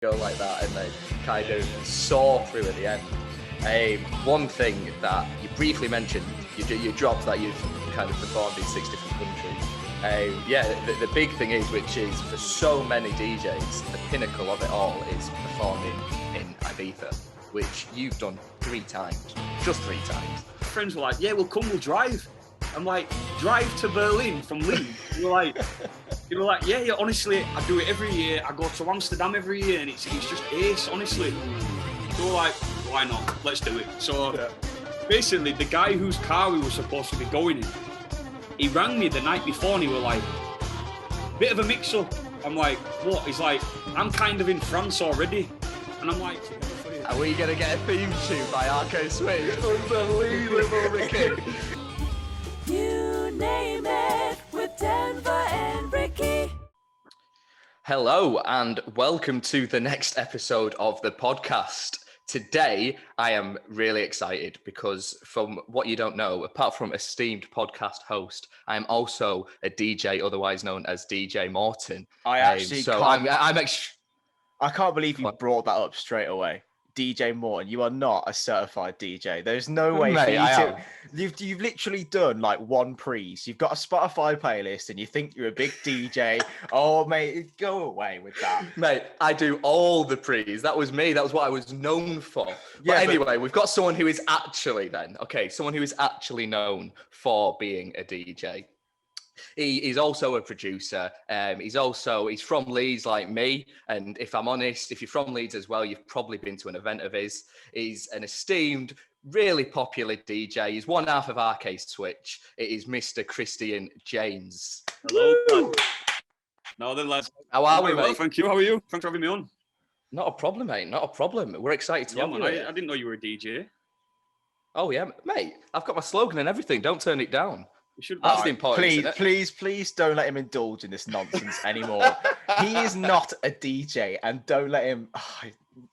go like that and then kind of saw through at the end. One thing that you briefly mentioned, you dropped that you've kind of performed in 6 different countries. The big thing is, which is for so many DJs, the pinnacle of it all is performing in Ibiza, which you've done 3 times, just 3 times. Friends were like, yeah, well, come, we'll drive. I'm like, drive to Berlin from Leeds? You were like, yeah, honestly, I do it every year. I go to Amsterdam every year, and it's just ace, honestly. So we're like, why not? Let's do it. So basically, the guy whose car we were supposed to be going in, he rang me the night before, and he was like, bit of a mix-up. I'm like, what? He's like, I'm kind of in France already. And I'm like, are we going to get a theme tune by RK Switch? Unbelievable, Ricky. You name it with Denver and Ricky. Hello and welcome to the next episode of the podcast. Today, I am really excited because from what you don't know, apart from esteemed podcast host, I am also a DJ, otherwise known as DJ Morton. I can't believe you brought that up straight away. DJ Morton, you are not a certified DJ. There's no way for you to. You've literally done like 1 pre's. You've got a Spotify playlist and you think you're a big DJ. Oh, mate, go away with that. Mate, I do all the pre's. That was me. That was what I was known for. But anyway, we've got someone who is actually someone who is actually known for being a DJ. He's also a producer. He's from Leeds like me. And if I'm honest, if you're from Leeds as well, you've probably been to an event of his. He's an esteemed, really popular DJ. He's one half of RK Switch. It is Mr. Kristian James. Hello. No, then, lads. How are we, mate? Well, thank you. How are you? Thanks for having me on. Not a problem, mate. Not a problem. We're excited to have you. I didn't know you were a DJ. Oh, yeah, mate. I've got my slogan and everything. Don't turn it down. That's the important. Please don't let him indulge in this nonsense anymore. He is not a DJ, and don't let him.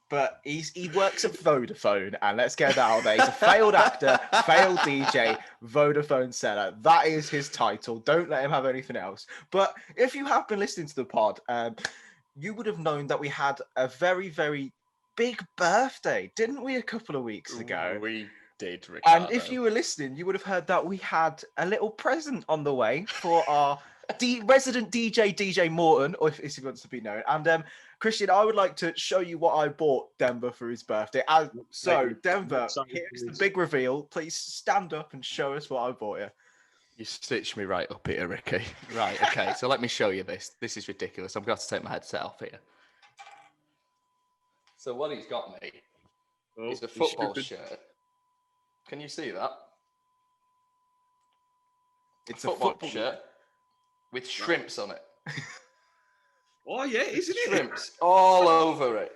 But he works at Vodafone, and let's get that out there. He's a failed actor, failed DJ, Vodafone seller. That is his title. Don't let him have anything else. But if you have been listening to the pod, you would have known that we had a very, very big birthday, didn't we? A couple of weeks ago. We did, Ricardo. And if you were listening, you would have heard that we had a little present on the way for our resident DJ Morton, or if he wants to be known. And Kristian, I would like to show you what I bought Denver for his birthday. So, Denver, here's the big reveal. Please stand up and show us what I bought you. You stitched me right up here, Ricky. Right, okay, so let me show you this. This is ridiculous. I'm going to have to take my headset off here. So what he's got me is a football shirt. Can you see that? It's a football shirt with shrimps on it. Oh, yeah, isn't it? Shrimps all over it.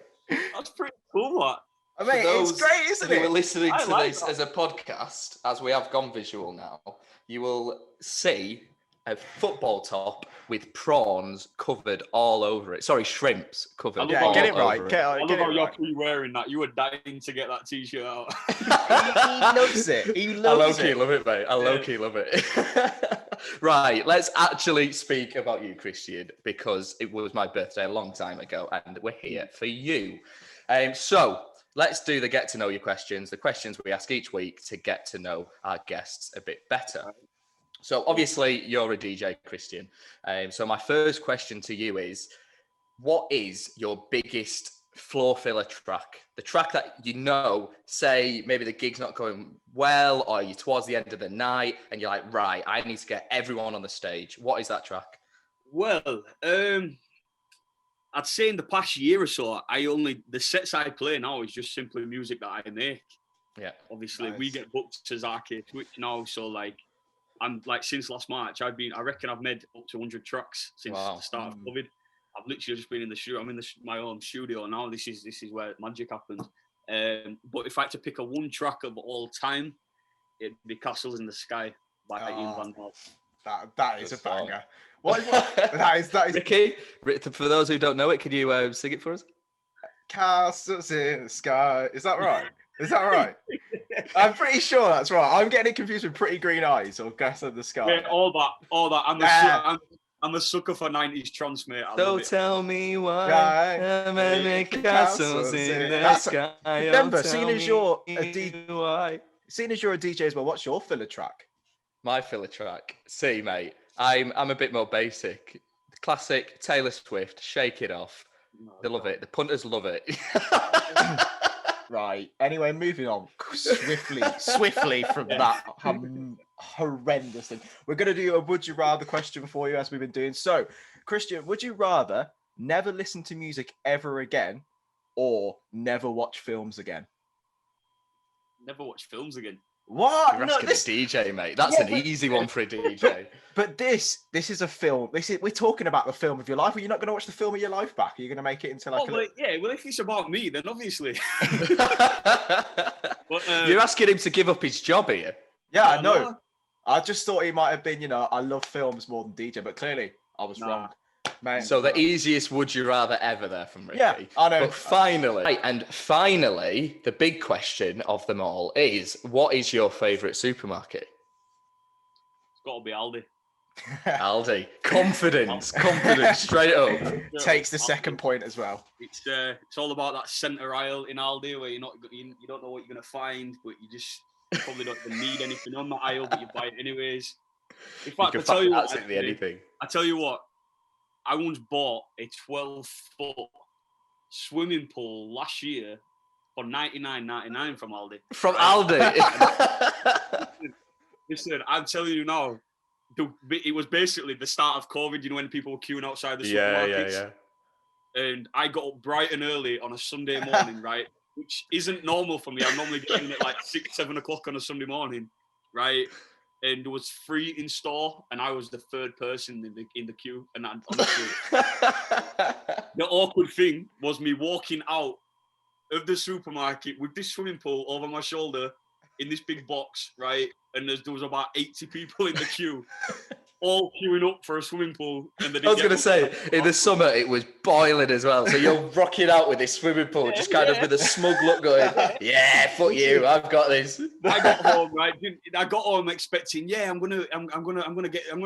That's pretty cool, that. I mean, it's great, isn't it? If you were listening to this as a podcast, as we have gone visual now, you will see a football top with prawns covered all over it. Sorry, shrimps covered. Yeah, get it right. I love how you're wearing that. You were dying to get that t-shirt out. He loves it. He loves it. I low-key love it, mate. I low-key love it. Right, let's actually speak about you, Kristian, because it was my birthday a long time ago, and we're here for you. So let's do the get to know you questions, the questions we ask each week to get to know our guests a bit better. So obviously you're a DJ, Kristian. So my first question to you is, what is your biggest floor filler track? The track that say maybe the gig's not going well, or you're towards the end of the night and you're like, right, I need to get everyone on the stage. What is that track? Well, I'd say in the past year or so, the sets I play now is just simply music that I make. Yeah. Obviously, we get booked as RK Switch now, so I'm since last March, I reckon I've made up to 100 tracks since the start of COVID. I've literally just been in the studio. I'm in my own studio now. This is where magic happens. But if I had to pick one track of all time, it'd be Castles in the Sky by Ian Van Hal. That is a banger. That is Ricky, for those who don't know it, can you sing it for us? Castles in the Sky. Is that right? I'm pretty sure that's right. I'm getting it confused with Pretty Green Eyes or Gas in the Sky. Yeah, all that. I'm a sucker for 90s trance, mate. I love Don't it. tell me why. Right. How many castles in the That's- sky. Remember, Don't seeing tell as you're me a D- why. Seeing as you're a DJ as well, what's your filler track? My filler track. See, mate, I'm a bit more basic. Classic Taylor Swift, Shake It Off. They love it. The punters love it. Right. Anyway, moving on swiftly from that horrendous thing. We're going to do a would you rather question for you as we've been doing. So, Kristian, would you rather never listen to music ever again or never watch films again? Never watch films again. What? You're No, asking this, a DJ, mate. That's Yeah, an but- easy one for a DJ. but this is a film. We're talking about the film of your life. Are you not going to watch the film of your life back? Are you going to make it into like Well, if it's about me, then obviously. But, You're asking him to give up his job here. Yeah, I no, know. I just thought he might have been, I love films more than DJ, but clearly I was Nah. wrong. Mate, So the easiest would you rather ever there from Ricky. Yeah, I know. But finally, the big question of them all is, what is your favourite supermarket? It's got to be Aldi. Aldi. Confidence, straight up. takes the second point as well. It's all about that centre aisle in Aldi where you don't know what you're gonna find, but you probably don't even need anything on the aisle, but you buy it anyways. In fact, You I can tell you what, absolutely anything. I once bought a 12-foot swimming pool last year for $99.99 from Aldi. From Aldi. Listen, I'm telling you now, it was basically the start of COVID, when people were queuing outside the supermarkets. yeah. And I got up bright and early on a Sunday morning, right? Which isn't normal for me. I'm normally getting in at like 6, 7 o'clock on a Sunday morning, right? And it was free in store, and I was the third person in the queue. And honestly, the awkward thing was me walking out of the supermarket with this swimming pool over my shoulder in this big box, right? And there was about 80 people in the queue, all queuing up for a swimming pool. And I was going to say, in the summer, it was boiling as well. So you're rocking out with this swimming pool, just kind of with a smug look going, yeah, fuck you, I've got this. I got home, right? I got home expecting, I'm gonna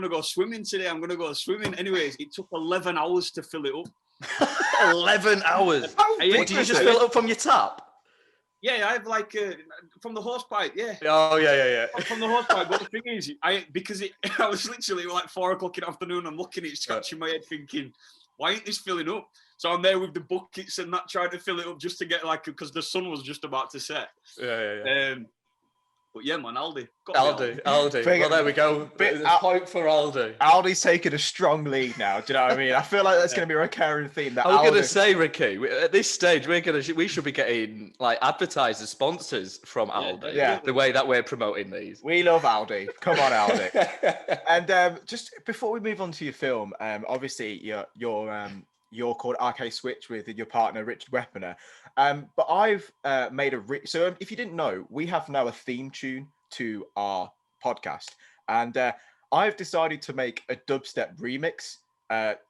go swimming today. I'm gonna go swimming. Anyways, it took 11 hours to fill it up. 11 hours. How What, big did you was just it? fill it up from your tap? Yeah, I have from the horse pipe. Yeah. Oh, yeah. From the horse pipe. But the thing is, I was literally like 4 o'clock in the afternoon. I'm looking at it, scratching my head, thinking, why ain't this filling up? So I'm there with the buckets and that, trying to fill it up just to get because the sun was just about to set. Yeah. But yeah, man, Aldi. Aldi. Well, there we go. There's a point for Aldi. Aldi's taking a strong lead now. Do you know what I mean? I feel like that's going to be a recurring theme. That I was going to Aldi- say, Ricky, at this stage, we should be getting like advertisers, sponsors from Aldi. Yeah. The way that we're promoting these. We love Aldi. Come on, Aldi. And just before we move on to your film, obviously you're called RK Switch with your partner Richard Weaponer. But I've made so if you didn't know, we have now a theme tune to our podcast, and I've decided to make a dubstep remix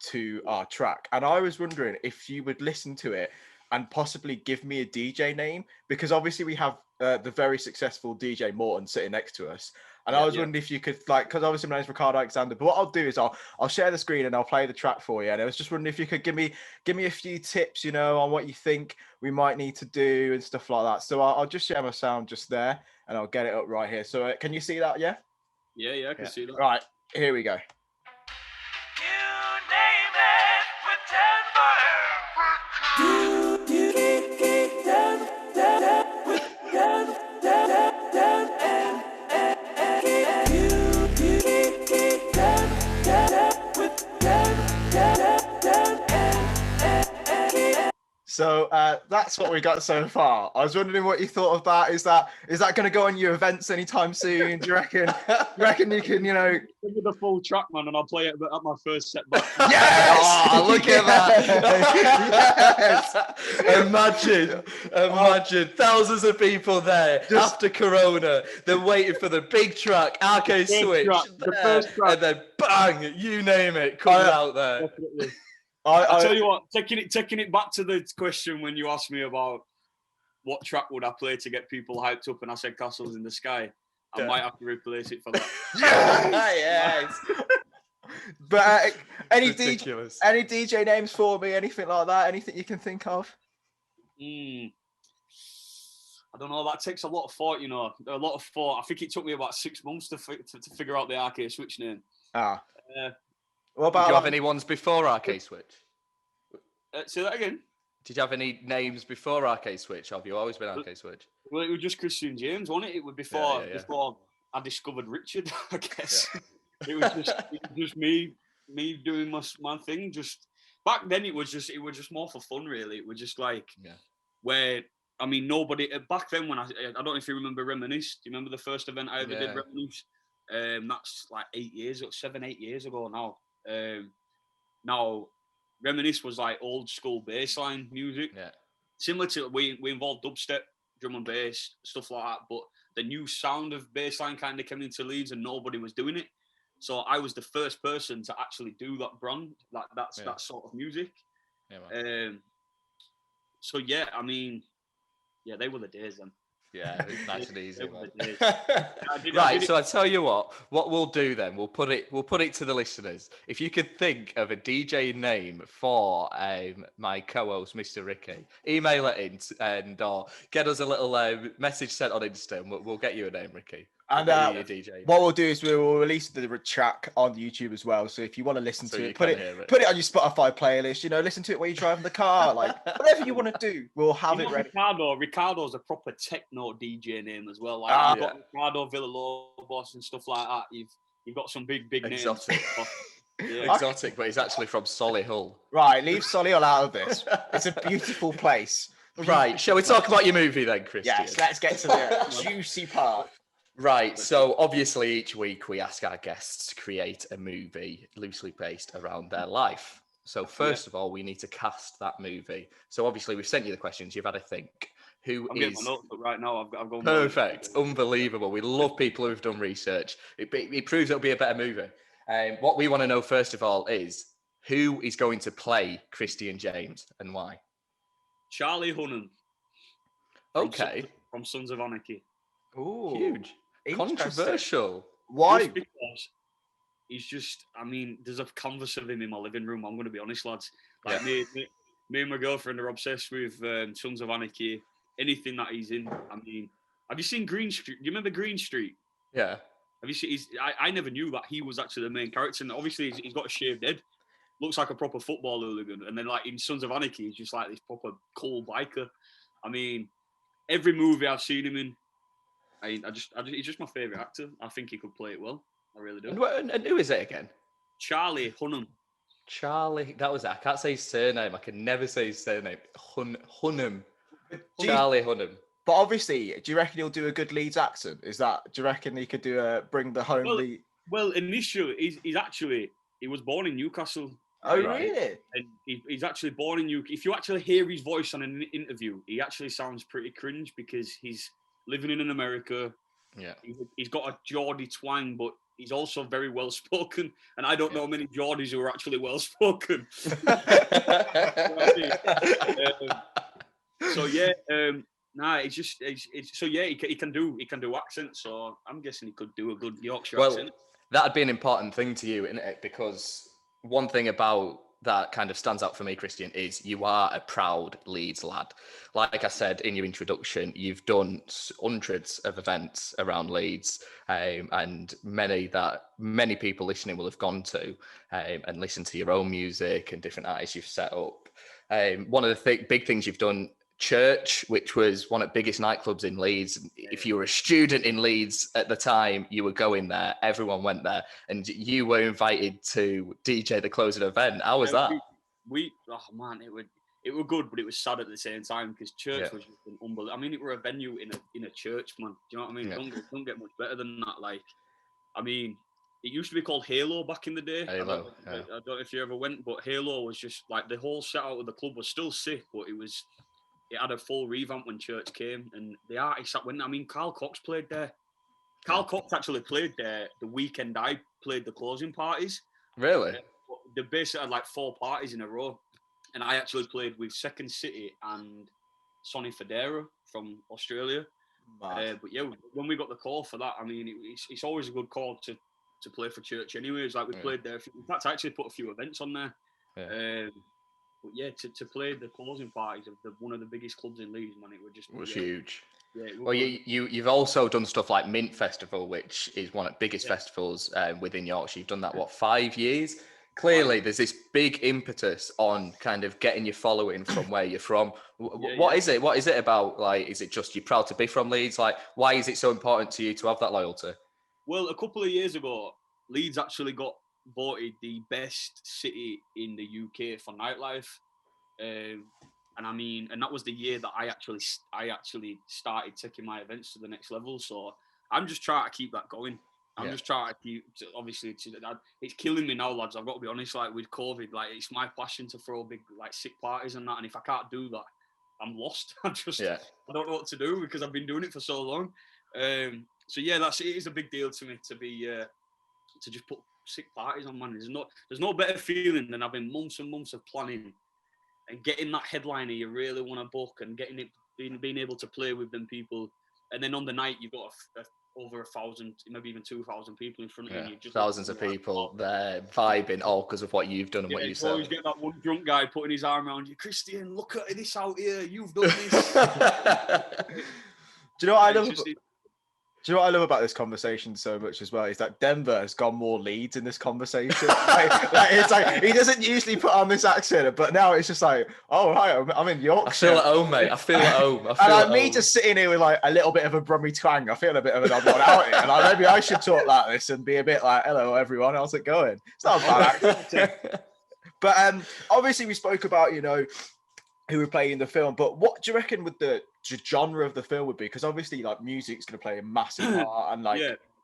to our track. And I was wondering if you would listen to it and possibly give me a DJ name, because obviously we have the very successful DJ Morton sitting next to us. And I was wondering if you could, because obviously my name's Ricardo Alexander, but what I'll do is I'll share the screen and I'll play the track for you. And I was just wondering if you could give me a few tips, on what you think we might need to do and stuff like that. So I'll just share my sound just there and I'll get it up right here. So can you see that? Yeah? Yeah, I can see that. Right, here we go. So that's what we got so far. I was wondering what you thought of that. Is that going to go on your events anytime soon? Do you reckon? You can, Give me the full track, man, and I'll play it at my first set back. Yes! Oh, look at that! Yes! Imagine thousands of people there after Corona. They're waiting for the big track, RK Switch, The first track. and then bang, you name it, comes out there. Definitely. I tell you what, taking it back to the question when you asked me about what track would I play to get people hyped up, and I said Castles in the Sky, I might have to replace it for that. Yes! But any Ridiculous. DJ names for me? Anything like that? Anything you can think of? I don't know. That takes a lot of thought, you know. A lot of thought. I think it took me about 6 months to figure out the RK Switch name. Ah. Did What about? you have any ones before RK Switch? Say that again. Did you have any names before RK Switch? Or have you always been RK Switch? Well, it was just Kristian James, wasn't it? It was before I discovered Richard, I guess. Yeah. It was just me doing my thing. Just back then, it was just more for fun, really. It was just like where. I mean, nobody back then when I don't know if you remember Reminisce. Do you remember the first event I ever did, Reminisce? That's like 7, 8 years ago now. Now, Reminisce was like old school bassline music. Yeah. Similar to we involved dubstep, drum and bass, stuff like that. But the new sound of bassline kind of came into Leeds and nobody was doing it. So I was the first person to actually do that brand, that sort of music. Yeah, so yeah, I mean. Yeah, they were the days then. Yeah, nice and easy. Right, so I tell you what we'll do then, we'll put it to the listeners. If you could think of a DJ name for my co-host, Mr. Ricky, email it in and or get us a little message sent on Insta, and we'll get you a name, Ricky. And what we'll do is we will release the track on YouTube as well. So if you want to listen to it, put it on your Spotify playlist. You know, listen to it while you're driving the car, like whatever you want to do. We'll have it ready. Ricardo's a proper techno DJ name as well. Like you've got Ricardo Villalobos and stuff like that. You've got some big exotic. names. Exotic, but he's actually from Solihull. Right, leave Solihull out of this. It's a beautiful place. Right, shall we talk about your movie then, Kristian? Yes, let's get to the juicy part. Right, so obviously each week we ask our guests to create a movie loosely based around their life. So first of all, we need to cast that movie. So obviously we've sent you the questions, you've had to think. I'm getting my notes up right now. I've gone perfect, unbelievable. We love people who've done research. It proves it'll be a better movie. What we want to know first of all is who is going to play Kristian James and why? Charlie Hunnam. Okay. From Sons of Anarchy. Ooh, huge. Controversial. Why? Just because he's just, I mean, there's a canvas of him in my living room. I'm going to be honest, lads. Like me and my girlfriend are obsessed with Sons of Anarchy. Anything that he's in. I mean, have you seen Green Street? Do you remember Green Street? Yeah. Have you seen? I never knew that he was actually the main character. And obviously, he's got a shaved head. Looks like a proper football hooligan. And then, like in Sons of Anarchy, he's just like this proper cool biker. I mean, every movie I've seen him in. He's just my favourite actor. I think he could play it well. I really do. And who is it again? Charlie Hunnam. Charlie, that was it. I can't say his surname. I can never say his surname. Hunnam. Charlie Hunnam. But obviously, do you reckon he'll do a good Leeds accent? Do you reckon he could bring the home Leeds? Well, initially, he was born in Newcastle. Oh, really? And he's actually born in Newcastle. If you actually hear his voice on an interview, he actually sounds pretty cringe because he's living in America. Yeah. He's got a Geordie twang, but he's also very well spoken. And I don't know many Geordies who are actually well spoken. He can do accents. So I'm guessing he could do a good Yorkshire accent. That'd be an important thing to you, isn't it? Because one thing about that kind of stands out for me, Kristian, is you are a proud Leeds lad. Like I said in your introduction, you've done hundreds of events around Leeds, and many people listening will have gone to and listened to your own music and different artists you've set up. One of the big things you've done, Church, which was one of the biggest nightclubs in Leeds. If you were a student in Leeds at the time, you were going there. Everyone went there, and you were invited to DJ the closing event. How was that? It was good, but it was sad at the same time because Church was just an unbelievable. I mean, it were a venue in a church, man. Do you know what I mean? Yeah. Don't get much better than that. Like, I mean, it used to be called Halo back in the day. I don't know if you ever went, but Halo was just like the whole set out of the club was still sick, but it had a full revamp when Church came, and the artists that went. I mean, Carl Cox played there. Carl Cox actually played there the weekend I played the closing parties. Really? They basically had like 4 parties in a row, and I actually played with Second City and Sonny Federa from Australia. But yeah, when we got the call for that, I mean, it's always a good call to to play for church anyways. Like we played there. In fact, I actually put a few events on there. Yeah. But yeah, to play the closing parties of one of the biggest clubs in Leeds, man, it was huge. Yeah, well, you've also done stuff like Mint Festival, which is one of the biggest festivals within Yorkshire. You've done that, 5 years? Clearly, there's this big impetus on kind of getting your following from where you're from. What is it? What is it about? Like, is it just you're proud to be from Leeds? Like, why is it so important to you to have that loyalty? Well, a couple of years ago, Leeds actually got voted the best city in the UK for nightlife. And that was the year that I actually started taking my events to the next level. So I'm just trying to keep that going. I'm just trying to keep, obviously, it's killing me now, lads. I've got to be honest, like with COVID, like it's my passion to throw big, like sick parties and that. And if I can't do that, I'm lost. I don't know what to do because I've been doing it for so long. So yeah, it is a big deal to me to be, to just put sick parties on, man. There's no better feeling than having months and months of planning and getting that headliner you really want to book and getting it, being able to play with them people. And then on the night, you've got over 1,000, maybe even 2,000 people in front of you. Just thousands of people there vibing, all because of what you've done and what you said. You always get that one drunk guy putting his arm around you. Kristian, look at this out here. You've done this. Do you know what I love? Do you know what I love about this conversation so much as well? Is that Denver has gone more Leeds in this conversation. It's like he doesn't usually put on this accent, but now it's just like, oh right, I'm in Yorkshire. I feel at home, mate. I feel at home. Just sitting here with like a little bit of a Brummie twang. I feel a bit of an odd one out here. And maybe I should talk like this and be a bit like, hello everyone, how's it going? It's not a bad accent. But obviously we spoke about, who would play in the film, but what do you reckon with the genre of the film would be? Because obviously like music's going to play a massive part, and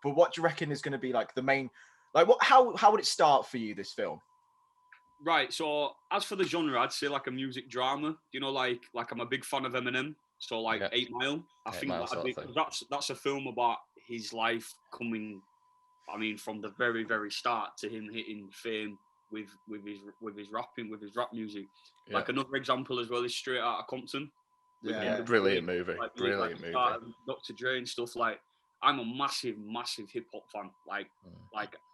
but what do you reckon is going to be like the main, like how would it start for you, this film? Right, so as for the genre, I'd say like a music drama, like I'm a big fan of Eminem, so like 8 Mile. I think that's a film about his life coming, from the very, very start to him hitting fame with his rapping, with his rap music. Like another example as well is Straight Outta Compton. Brilliant movie. Brilliant movie. Dr. Dre and stuff. Like, I'm a massive, massive hip hop fan. Like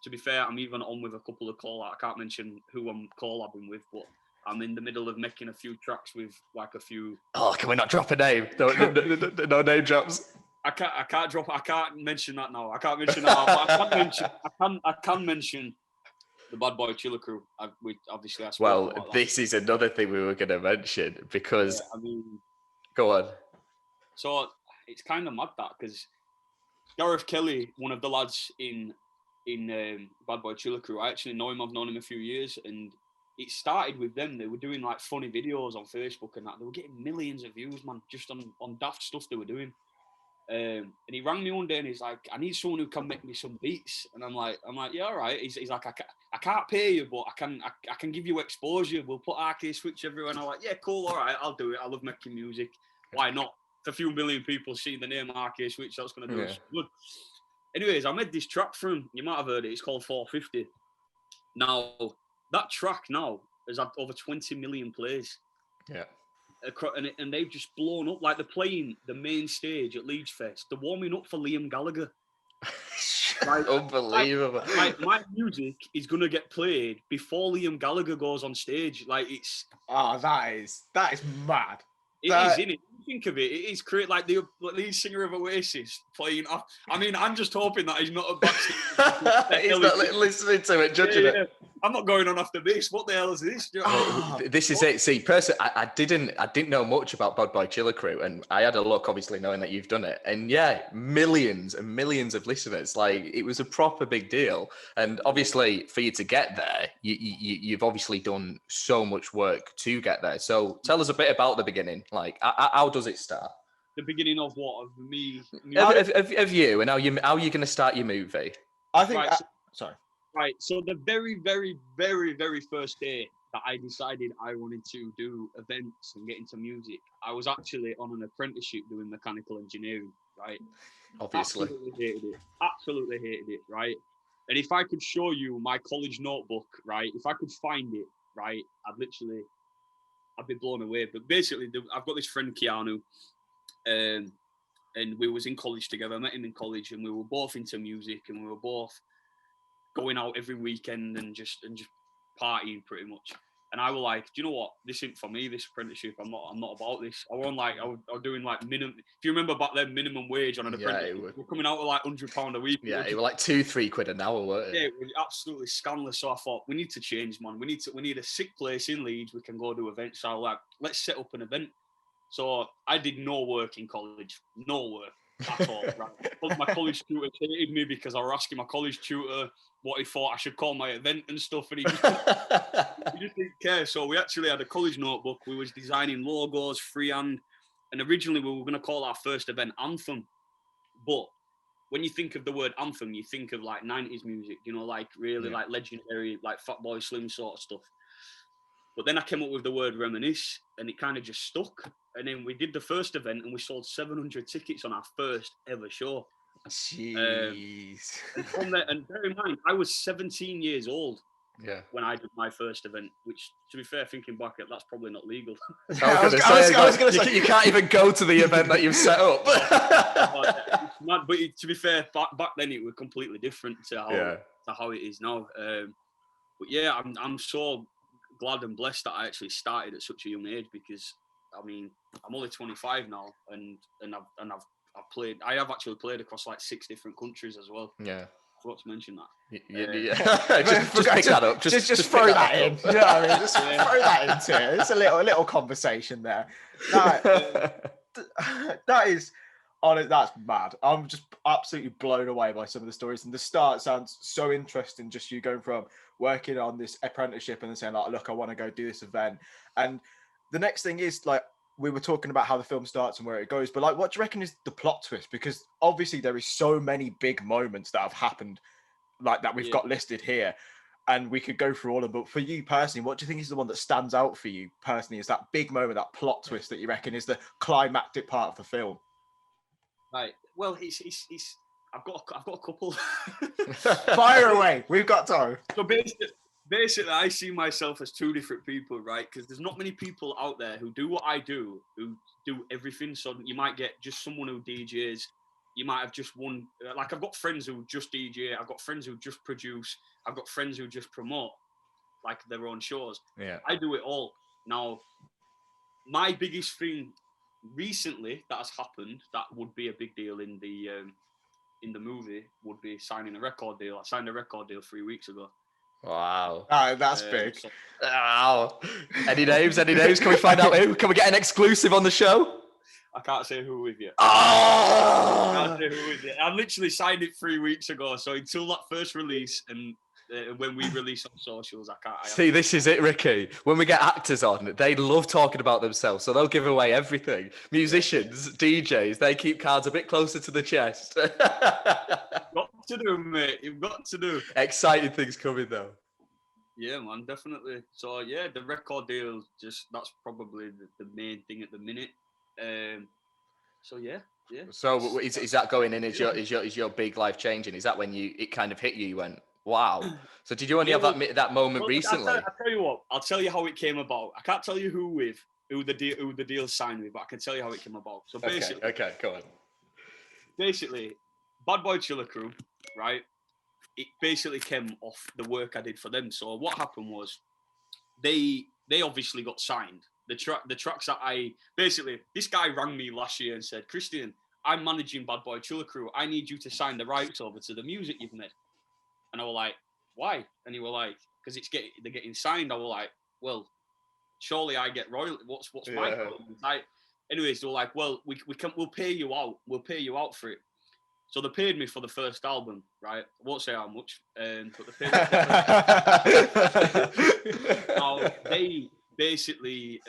to be fair, I'm even on with a couple of I can't mention who I'm collabing with, but I'm in the middle of making a few tracks with like a few. Oh, can we not drop a name? No name drops. I can't mention that now. I can't mention that. But I can mention the Bad Boy Chiller Crew. This is another thing we were going to mention because. Go on. So it's kind of mad that because Gareth Kelly, one of the lads in Bad Boy Chiller Crew, I actually know him. I've known him a few years, and it started with them. They were doing like funny videos on Facebook and that. They were getting millions of views, man, just on daft stuff they were doing. And he rang me one day and he's like, I need someone who can make me some beats. And I'm like, yeah, all right. He's like, I can't pay you, but I can give you exposure. We'll put RK Switch everywhere. And I'm like, yeah, cool, all right, I'll do it. I love making music. Why not? If a few million people see the name RK Switch, that's going to do us good. Anyways, I made this track for him. You might have heard it. It's called 450. Now, that track now has had over 20 million plays. Yeah. And they've just blown up. Like, they're playing the main stage at Leeds Fest. They're warming up for Liam Gallagher. Unbelievable. Like, my music is going to get played before Liam Gallagher goes on stage. Like, it's... Oh, that is mad. It is, isn't it? Think of it. It is great. Like the lead singer of Oasis playing. I'm just hoping that he's not a backstage. He's not listening to it, judging it. I'm not going on after this. What the hell is this? This is it. See, personally, I didn't know much about Bad Boy Chiller Crew, and I had a look, obviously, knowing that you've done it. And yeah, millions and millions of listeners. Like, it was a proper big deal. And obviously, for you to get there, you've obviously done so much work to get there. So tell us a bit about the beginning. Like, how does it start? The beginning of what? Of me? Of you, and how are you going to start your movie? I think. Sorry. Right, so the very, very, very, very first day that I decided I wanted to do events and get into music, I was actually on an apprenticeship doing mechanical engineering, right? Obviously. Absolutely hated it, right? And if I could show you my college notebook, right, if I could find it, right, I'd be blown away. But basically, I've got this friend, Keanu, and we was in college together. I met him in college, and we were both into music, and we were both going out every weekend and just partying pretty much. And I was like, do you know what? This isn't for me, this apprenticeship. I'm not about this. I was doing like minimum. If you remember back then, minimum wage on an apprenticeship, we're coming out with like £100 a week. Yeah, it was like £2-3 an hour, weren't it? Yeah, it was absolutely scandalous. So I thought, we need to change, man. We need a sick place in Leeds. We can go do events. So I was like, let's set up an event. So I did no work in college, no work at all. Right? But my college tutor hated me because I was asking my college tutor what he thought I should call my event and stuff, and he just didn't care. So we actually had a college notebook. We was designing logos freehand, and originally we were going to call our first event Anthem. But when you think of the word anthem, you think of like 90s music, you know, like really like legendary, like Fatboy Slim sort of stuff. But then I came up with the word reminisce, and it kind of just stuck. And then we did the first event, and we sold 700 tickets on our first ever show. Jeez. And from there, and bear in mind, I was 17 years old when I did my first event, which, to be fair, thinking back, that's probably not legal. I was going to say, you can't even go to the event that you've set up. But to be fair, back then it was completely different to how it is now. But yeah, I'm so glad and blessed that I actually started at such a young age, because I mean, I'm only 25 now, and I have actually played across like 6 different countries as well. Yeah. I forgot to mention that. Just pick that up. Just throw that in. You know what I mean? Just throw that into it. It's a little conversation there. That's mad. I'm just absolutely blown away by some of the stories. And the start sounds so interesting. Just you going from working on this apprenticeship and then saying like, look, I want to go do this event. And the next thing is like, we were talking about how the film starts and where it goes, but like, what do you reckon is the plot twist? Because obviously there is so many big moments that have happened like that we've got listed here, and we could go through all of them. But for you personally, what do you think is the one that stands out for you personally? Is that big moment, that plot twist that you reckon is the climactic part of the film? Right. Well, I've got a couple. Fire away. We've got time. So basically, I see myself as 2 different people, right? Because there's not many people out there who do what I do, who do everything. So you might get just someone who DJs. You might have just one. Like, I've got friends who just DJ. I've got friends who just produce. I've got friends who just promote, like, their own shows. Yeah. I do it all. Now, my biggest thing recently that has happened that would be a big deal in the movie would be signing a record deal. I signed a record deal 3 weeks ago. Wow. That's big. Wow. Any names? Can we find out who? Can we get an exclusive on the show? I can't say who with you. Oh! I can't say who with you. I literally signed it 3 weeks ago. So until that first release and when we release on socials, I can't. See, this is it, Ricky. When we get actors on, they love talking about themselves, so they'll give away everything. Musicians, DJs, they keep cards a bit closer to the chest. Got to do, mate. You've got to do. Exciting things coming, though. Yeah, man, definitely. So, yeah, the record deal, that's probably the main thing at the minute. So, yeah. So, is that going in? Is your big life changing? Is that when it kind of hit you? You went, wow. So did you only have that moment recently? I'll tell you what. I'll tell you how it came about. I can't tell you who the deal signed with, but I can tell you how it came about. So basically, okay, go on. Basically, Bad Boy Chiller Crew, right? It basically came off the work I did for them. So what happened was, they obviously got signed. The tracks that this guy rang me last year and said, Kristian, I'm managing Bad Boy Chiller Crew. I need you to sign the rights over to the music you've made. And I was like, why? And he was like, because they're getting signed. I was like, well, surely I get royalty. What's my problem? Anyways, they were like, well, we'll pay you out. We'll pay you out for it. So they paid me for the first album, right? I won't say how much, but they paid me. Now, they basically,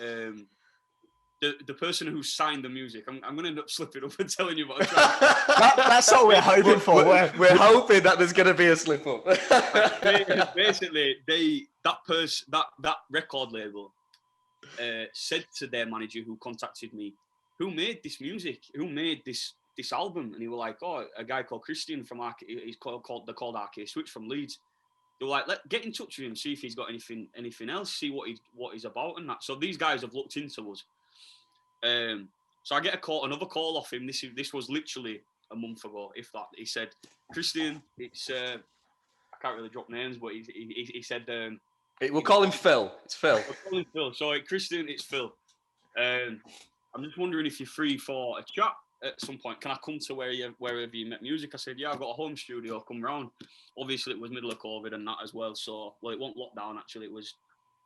the person who signed the music, I'm going to end up slipping up and telling you about it. That's what we're hoping for. We're hoping that there's going to be a slip up. Basically, that record label said to their manager who contacted me, who made this music? Who made this album? And he was like, oh, a guy called Kristian from RK. They're called RK Switch from Leeds. They were like, get in touch with him, see if he's got anything else, see what he's about and that. So these guys have looked into us. So I get another call off him. This was literally a month ago, if that. He said, Kristian, it's I can't really drop names, but he said. We'll call him Phil. It's Phil. We'll call him Phil. So Kristian, it's Phil. I'm just wondering if you're free for a chat at some point. Can I come to wherever you make music? I said, yeah, I've got a home studio. Come round. Obviously, it was middle of COVID and that as well. So, well, it wasn't lockdown actually. It was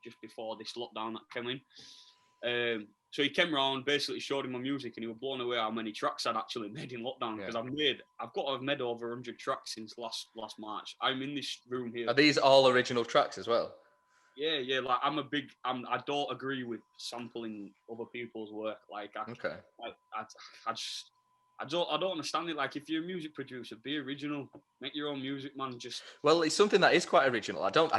just before this lockdown that came in. So he came round, basically showed him my music, and he was blown away how many tracks I'd actually made in lockdown. Because I've got to have made over 100 tracks since last March. I'm in this room here. Are these all original tracks as well? Yeah. Like I don't agree with sampling other people's work. Like, I don't understand it. Like, if you're a music producer, be original. Make your own music, man. Well, it's something that is quite original. I don't.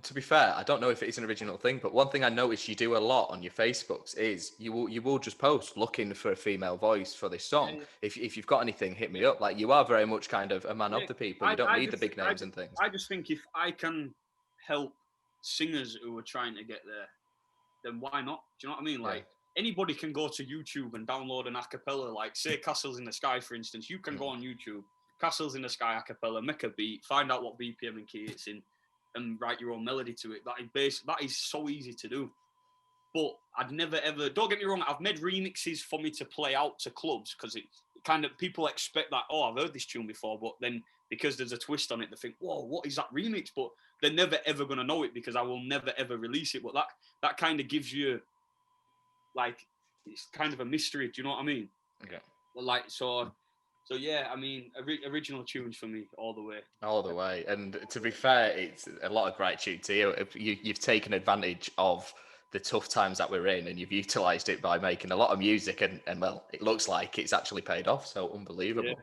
To be fair, I don't know if it is an original thing, but one thing I noticed you do a lot on your Facebooks is you will just post looking for a female voice for this song. Yeah. If you've got anything, hit me up. Like, you are very much kind of a man of the people. You don't need the big names and things. I just think if I can help singers who are trying to get there, then why not? Do you know what I mean? Like, anybody can go to YouTube and download an acapella, like say Castles in the Sky, for instance. You can go on YouTube, Castles in the Sky acapella, make a beat, find out what BPM and key it's in, and write your own melody to it. That is so easy to do. But I'd never ever, don't get me wrong, I've made remixes for me to play out to clubs, because it kind of, people expect that, oh, I've heard this tune before, but then because there's a twist on it, they think, whoa, what is that remix? But they're never ever going to know it, because I will never ever release it. But that kind of gives you, like, it's kind of a mystery. Do you know what I mean? Okay. Well, like, so yeah, I mean, original tunes for me all the way. All the way. And to be fair, it's a lot of gratitude to you. You've taken advantage of the tough times that we're in, and you've utilised it by making a lot of music, and well, it looks like it's actually paid off. So unbelievable. Yeah.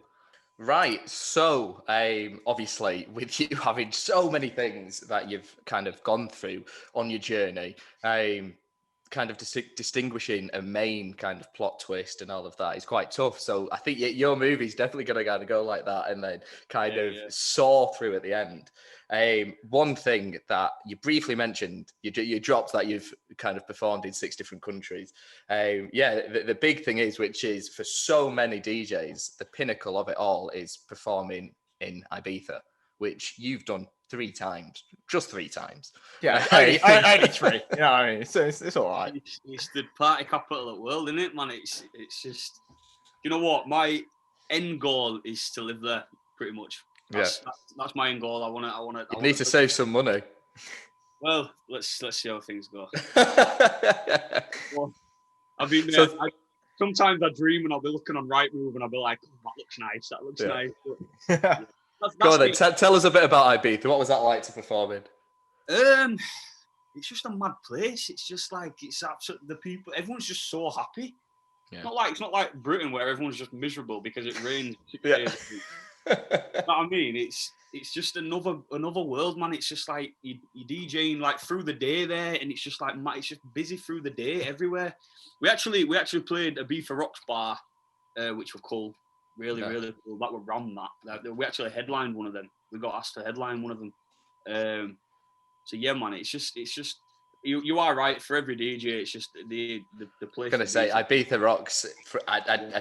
Right. So, obviously, with you having so many things that you've kind of gone through on your journey, kind of distinguishing a main kind of plot twist and all of that is quite tough. So I think your movie's definitely going to kind of go like that, and then kind of soar through at the end. One thing that you briefly mentioned, you dropped that you've kind of performed in 6 different countries. The big thing is, which is for so many DJs, the pinnacle of it all is performing in Ibiza, which you've done 3 times, just 3 times. Yeah, only 3. You know what I mean? It's all right. It's the party capital of the world, isn't it, man? It's just, you know what? My end goal is to live there, pretty much. That's my end goal. I want to. You need to save some money. Well, let's see how things go. Well, sometimes I dream and I'll be looking on Rightmove and I'll be like, oh, that looks nice. That looks nice. But, go on then. Tell us a bit about Ibiza. What was that like to perform in? It's just a mad place. It's just like, it's absolute, the people, everyone's just so happy. Yeah. It's not like Britain where everyone's just miserable because it rains 6 days. You know what I mean? It's just another world, man. It's just like you DJing like through the day there, and it's just like it's just busy through the day everywhere. We actually played Ibiza Rocks Bar, which were cool, really cool. That were round that. We actually headlined one of them. We got asked to headline one of them. So yeah, man, it's just you are right. For every DJ, it's just the place. I'm gonna say Ibiza Rocks.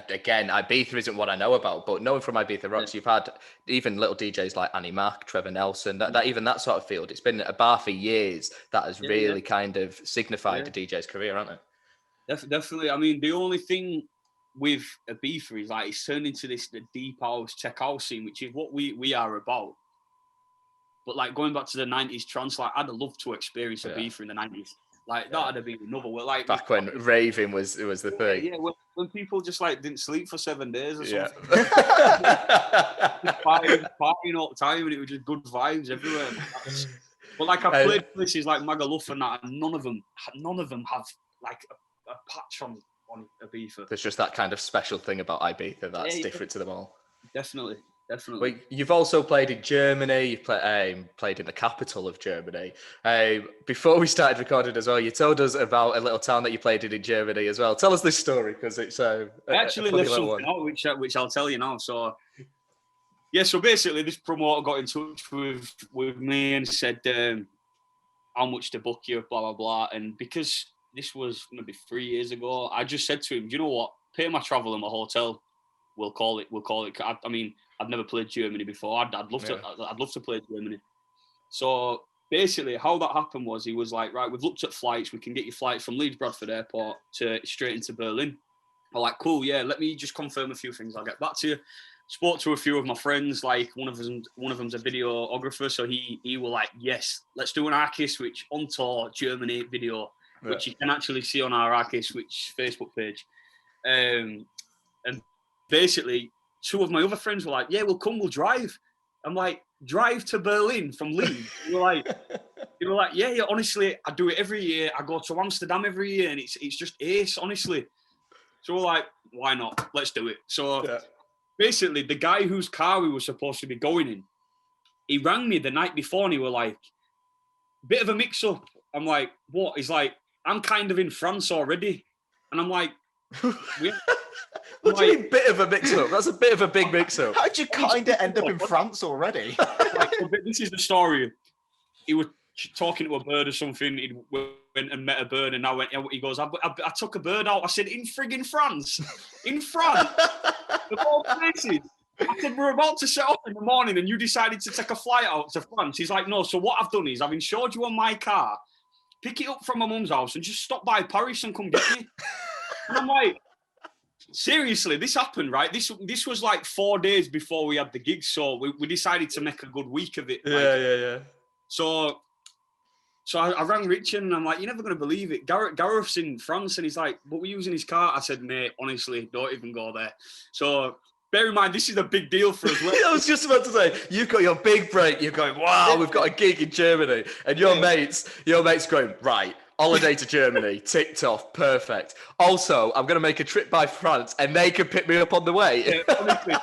Again, Ibiza isn't what I know about, but knowing from Ibiza Rocks, you've had even little DJs like Annie Mac, Trevor Nelson, that even that sort of field. It's been a bar for years that has really kind of signified the DJ's career, hasn't it? Definitely. I mean, the only thing with Ibiza is like it's turned into the deep house, tech house scene, which is what we are about. But like going back to the 90s trance, like I'd have loved to experience Ibiza in the 90s. Like that'd have been another way. Like back when raving was the thing. Yeah, when people just like didn't sleep for 7 days or something. Partying all the time, and it was just good vibes everywhere. But like I played places like Magaluf and that, and none of them have like a patch on Ibiza. There's just that kind of special thing about Ibiza that's different to them all. Definitely. Well, you've also played in Germany. You've played in the capital of Germany. Before we started recording as well, you told us about a little town that you played in Germany as well. Tell us this story, because it's I actually left something out, which I'll tell you now. So basically, this promoter got in touch with me and said how much to book you, blah blah blah. And because this was maybe 3 years ago, I just said to him, you know what? Pay my travel and my hotel. We'll call it. I mean, I've never played Germany before. I'd love to play Germany. So basically, how that happened was he was like, right, we've looked at flights. We can get you flights from Leeds Bradford Airport to straight into Berlin. I'm like, cool, yeah. Let me just confirm a few things. I'll get back to you. Spoke to a few of my friends. Like one of them's a videographer, so he was like, yes, let's do an RK Switch on tour Germany video, which you can actually see on our RK Switch Facebook page. And basically, two of my other friends were like, yeah, we'll come, we'll drive. I'm like, drive to Berlin from Leeds. They were like, yeah, honestly, I do it every year. I go to Amsterdam every year, and it's just ace, honestly. So we're like, why not? Let's do it. So basically, the guy whose car we were supposed to be going in, he rang me the night before, and he was like, bit of a mix-up. I'm like, what? He's like, I'm kind of in France already. And I'm like, what do you mean, bit of a mix-up? That's a bit of a big mix-up. How'd you kind of end up in France already? This is the story. He was talking to a bird or something. He went and met a bird, and he goes, I took a bird out. I said, in friggin' France. In France. Of all places. I said, we're about to set off in the morning, and you decided to take a flight out to France. He's like, no, so what I've done is I've insured you on my car, pick it up from my mum's house, and just stop by Paris and come get me. And I'm like, seriously, this happened, right? This was like 4 days before we had the gig, so we decided to make a good week of it. Yeah. So I rang Richard, and I'm like, you're never going to believe it. Gareth's in France, and he's like, but we're using his car. I said, mate, honestly, don't even go there. So bear in mind, this is a big deal for us. I was just about to say, you've got your big break. You're going, wow, we've got a gig in Germany. And your mate's going, right, holiday to Germany, ticked off, perfect. Also, I'm going to make a trip by France, and they can pick me up on the way. Yeah, honestly.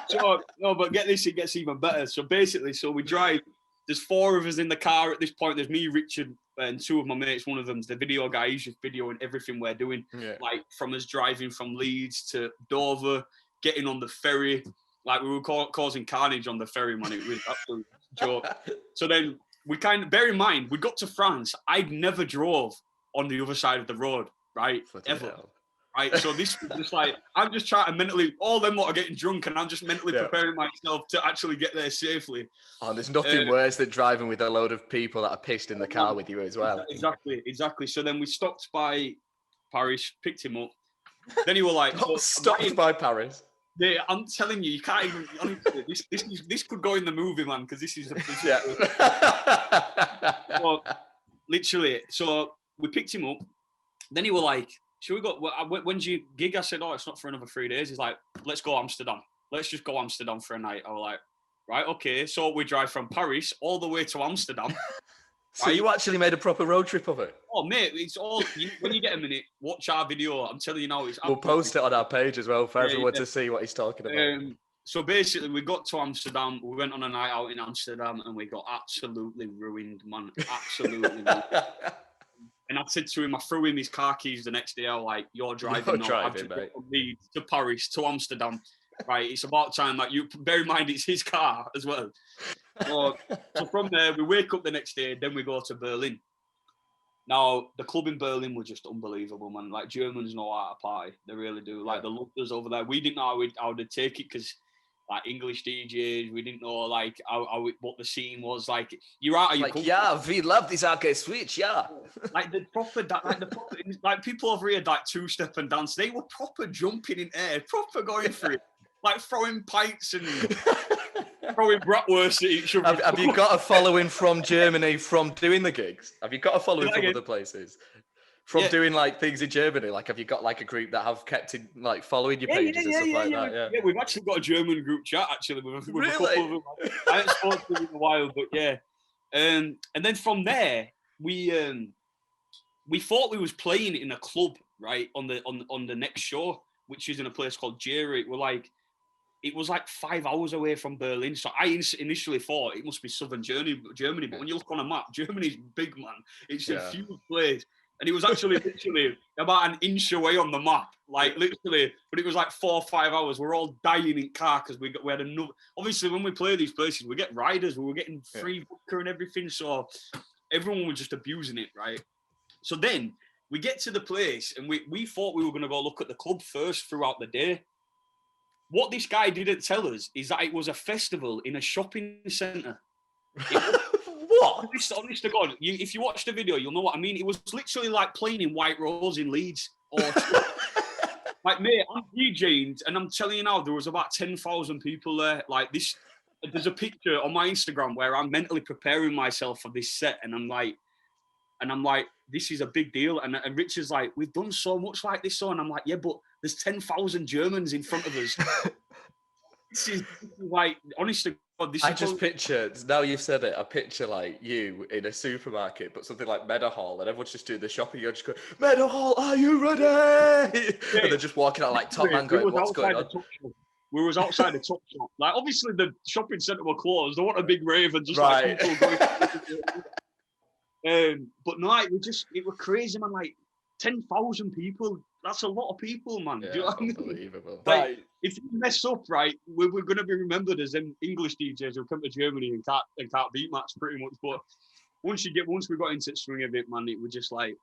No, but get this, it gets even better. So basically, we drive. There's 4 of us in the car at this point. There's me, Richard, and 2 of my mates. One of them's the video guy. He's just videoing everything we're doing. Yeah. Like from us driving from Leeds to Dover, getting on the ferry. Like we were causing carnage on the ferry, man. It was absolute joke. So then we bear in mind, we got to France. I'd never drove on the other side of the road, right? Ever. Hell. Right, so this was just like, I'm just trying to mentally, all them lot are getting drunk, and I'm just mentally preparing myself to actually get there safely. Oh, there's nothing worse than driving with a load of people that are pissed in the car with you as well. Exactly. So then we stopped by Paris, picked him up. Then he was like, stopped by Paris? Yeah, I'm telling you can't even, honestly, this could go in the movie, man, because this is well, literally, so we picked him up. Then he was like, should we go? When's your gig? I said, oh, it's not for another 3 days. He's like, let's go Amsterdam. Let's just go Amsterdam for a night. I was like, right, okay. So we drive from Paris all the way to Amsterdam. So you actually made a proper road trip of it? Oh, mate, it's all, when you get a minute, watch our video. I'm telling you now. We'll post it on our page as well for everyone to see what he's talking about. So basically, we got to Amsterdam. We went on a night out in Amsterdam, and we got absolutely ruined, man. Absolutely ruined. And I said to him, I threw him his car keys the next day. I was like, you're driving now. I've just got from Leeds to Paris to Amsterdam. Right, it's about time that you bear in mind it's his car as well. So from there, we wake up the next day, then we go to Berlin. Now, the club in Berlin was just unbelievable, man. Like, Germans know how to party. They really do. Like, the lovers over there. We didn't know how they'd take it because, like, English DJs, we didn't know, like, what the scene was. Like, you're out of your comfort. Yeah, we love this RK Switch, yeah. Like, the proper, like, people over here, like, two-step and dance, they were proper jumping in air, proper going for it. Like, throwing pints and throwing bratwurst at each other. Have you got a following from Germany from doing the gigs? Have you got a following from other places? From doing, like, things in Germany? Like, have you got, like, a group that have kept in, like, following your pages and stuff like that? Yeah, we've actually got a German group chat, actually. With a couple of them. I haven't spoken to them in a while, but yeah. And then from there, we thought we was playing in a club, right, on the next show, which is in a place called Jera. It was like 5 hours away from Berlin. So I initially thought it must be southern Germany. But when you look on a map, Germany's big, man. It's a huge place. And it was actually literally about an inch away on the map. Like, literally. But it was like 4 or 5 hours. We're all dying in car because we had another. Obviously, when we play these places, we get riders. We were getting free vodka and everything. So everyone was just abusing it, right? So then we get to the place, and we thought we were going to go look at the club first throughout the day. What this guy didn't tell us is that it was a festival in a shopping centre. What? What? Honest to God, if you watch the video, you'll know what I mean. It was literally like playing in White Rose in Leeds. Or like, mate, I'm DJing, and I'm telling you now, there was about 10,000 people there. Like this, there's a picture on my Instagram where I'm mentally preparing myself for this set, and I'm like, this is a big deal. And Richard's like, we've done so much like this, and I'm like, yeah, but there's 10,000 Germans in front of us. This is like, honest to God, this I is just pictured, now you've said it, I picture like you in a supermarket, but something like Meadowhall, and everyone's just doing the shopping, you're just going, Meadowhall, are you ready? Yeah. And they're just walking out like Top Man going, what's going on? We was outside the Top Shop. Like, obviously the shopping centre were closed. They want a big rave and just right. like people going. But no, it was crazy, man. Like 10,000 people. That's a lot of people, man. Yeah, do you know what I mean? Unbelievable. Like, if you mess up, right, we're going to be remembered as them English DJs who come to Germany and can't beat match pretty much. But once we got into the swing of it, man, it was just like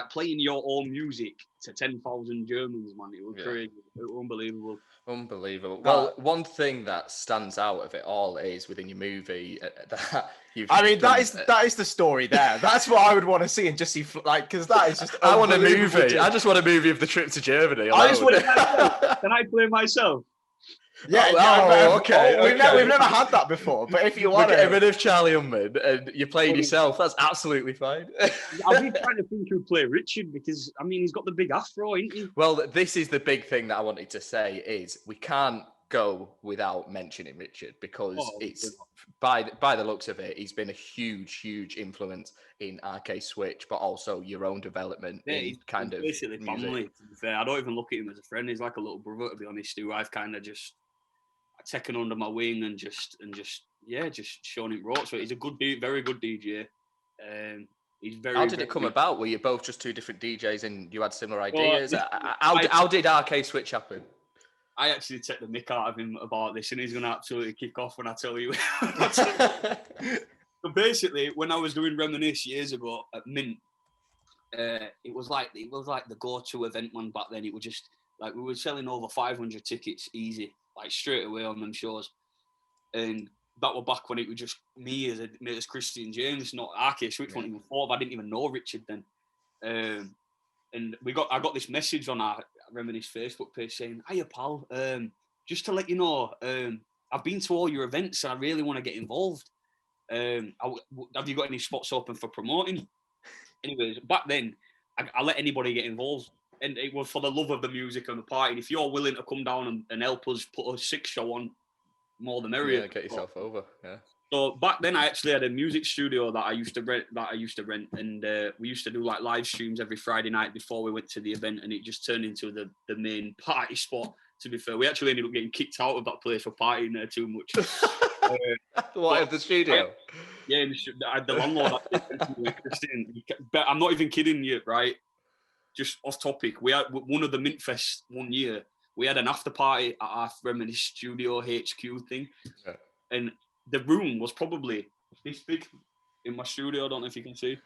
playing your own music to 10,000 Germans, man. It was crazy. It was unbelievable. Unbelievable. Well, one thing that stands out of it all is within your movie that you've. that is the story there. That's what I would want to see and just see, like, because that is just. I want a movie. I just want a movie of the trip to Germany. I just want to. Can I play myself? Yeah. Okay. We've never had that before. But if you want to get rid of Charlie Unman and you're playing yourself, that's absolutely fine. I've been trying to think who'd play Richard because I mean he's got the big afro, ain't he? Well, this is the big thing that I wanted to say is we can't go without mentioning Richard because it's by the looks of it, he's been a huge influence in RK Switch, but also your own development in kind of basically music. family. To be fair, I don't even look at him as a friend. He's like a little brother, to be honest. Who I've kind of just taken under my wing and just shown him ropes. So he's a very good DJ. He's very. How did it come about? Were you both just two different DJs and you had similar ideas? How did RK Switch happen? I actually take the mick out of him about this, and he's going to absolutely kick off when I tell you. So basically, when I was doing Reminisce years ago at Mint, it was like the go-to event, man. Back then, it was just like we were selling over 500 tickets easy, like straight away on them shows, and that was back when it was just me as Kristian James, not RK Switch. Wasn't even thought of. I didn't even know Richard then, and I got this message on our Reminisce Facebook page saying, "Hiya, pal. Just to let you know, I've been to all your events and I really want to get involved. Have you got any spots open for promoting?" Anyways, back then, I let anybody get involved. And it was for the love of the music and the party. And if you're willing to come down and help us put a 6 show on, more the merrier. Yeah, get yourself over. Yeah. So back then, I actually had a music studio that I used to rent, and we used to do like live streams every Friday night before we went to the event, and it just turned into the main party spot. To be fair, we actually ended up getting kicked out of that place for partying there too much. What, at the studio? Yeah, the landlord. But I'm not even kidding you, right? Just off topic, we had one of the Mint Fest one year. We had an after party at our Reminisce Studio HQ thing, and the room was probably this big in my studio. I don't know if you can see.